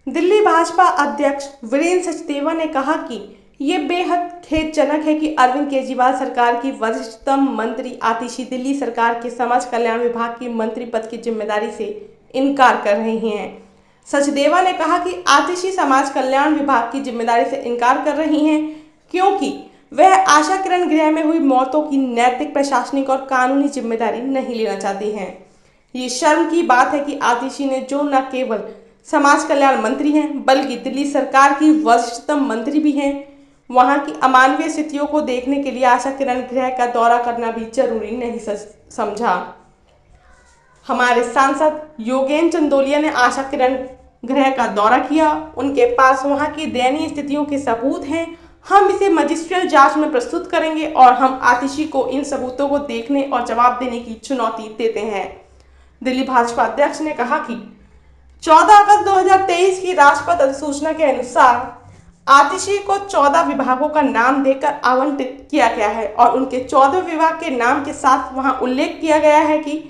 दिल्ली भाजपा अध्यक्ष वीरेंद्र सचदेवा ने कहा कि ये बेहद खेदजनक है कि अरविंद केजरीवाल सरकार की वरिष्ठतम मंत्री आतिशी दिल्ली सरकार के समाज कल्याण विभाग की मंत्री पद की जिम्मेदारी से इनकार कर रही हैं। सचदेवा ने कहा कि आतिशी समाज कल्याण विभाग की जिम्मेदारी से इनकार कर रही हैं क्योंकि वह आशा किरण गृह में हुई मौतों की नैतिक, प्रशासनिक और कानूनी जिम्मेदारी नहीं लेना चाहती हैं। ये शर्म की बात है कि आतिशी ने, जो न केवल समाज कल्याण मंत्री हैं बल्कि दिल्ली सरकार की वरिष्ठतम मंत्री भी हैं, वहां की अमानवीय स्थितियों को देखने के लिए आशा किरण गृह का दौरा करना भी जरूरी नहीं समझा। हमारे सांसद योगेंद्र चंदोलिया ने आशा किरण गृह का दौरा किया। उनके पास वहां की दयनीय स्थितियों के सबूत हैं। हम इसे मजिस्ट्रियल जांच में प्रस्तुत करेंगे और हम आतिशी को इन सबूतों को देखने और जवाब देने की चुनौती देते हैं। दिल्ली भाजपा अध्यक्ष ने कहा कि 14 अगस्त 2023 की राजपत्र अधिसूचना के अनुसार आतिशी को 14 विभागों का नाम देकर आवंटित किया गया है और उनके 14 विभाग के नाम के साथ वहां उल्लेख किया गया है कि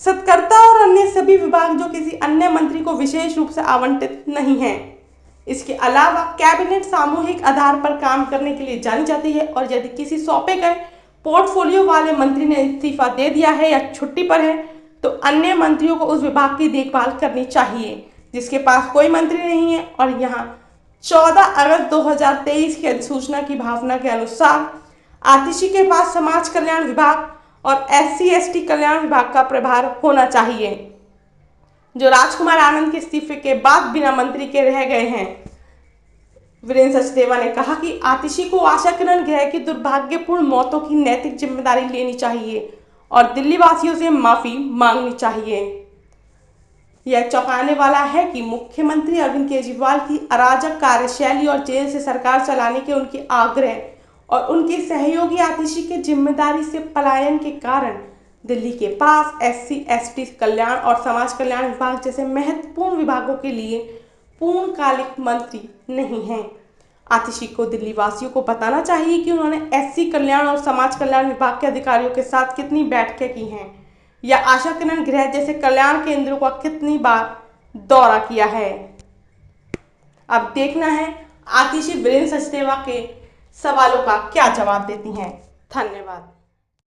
सत्कर्ता और अन्य सभी विभाग जो किसी अन्य मंत्री को विशेष रूप से आवंटित नहीं है। इसके अलावा कैबिनेट सामूहिक आधार पर काम करने के लिए जानी जाती है और यदि किसी सौंपे गए पोर्टफोलियो वाले मंत्री ने इस्तीफा दे दिया है या छुट्टी पर है तो अन्य मंत्रियों को उस विभाग की देखभाल करनी चाहिए जिसके पास कोई मंत्री नहीं है। और यहाँ 14 अगस्त 2023 की अधिसूचना की भावना के अनुसार आतिशी के पास समाज कल्याण विभाग और SC/ST कल्याण विभाग का प्रभार होना चाहिए, जो राजकुमार आनंद के इस्तीफे के बाद बिना मंत्री के रह गए हैं। वीरेंद्र सचदेवा ने कहा कि आतिशी को आशा किरण गृह की दुर्भाग्यपूर्ण मौतों की नैतिक जिम्मेदारी लेनी चाहिए और दिल्ली वासियों से माफी मांगनी चाहिए। यह चौंकाने वाला है कि मुख्यमंत्री अरविंद केजरीवाल की अराजक कार्यशैली और जेल से सरकार चलाने के उनके आग्रह और उनके सहयोगी आतिशी के जिम्मेदारी से पलायन के कारण दिल्ली के पास SC/ST कल्याण और समाज कल्याण विभाग जैसे महत्वपूर्ण विभागों के लिए पूर्णकालिक मंत्री नहीं हैं। आतिशी को दिल्ली वासियों को बताना चाहिए कि उन्होंने SC कल्याण और समाज कल्याण विभाग के अधिकारियों के साथ कितनी बैठकें की हैं या आशा किरण गृह जैसे कल्याण केंद्रों का कितनी बार दौरा किया है। अब देखना है आतिशी वीरेंद्र सचदेवा के सवालों का क्या जवाब देती हैं। धन्यवाद।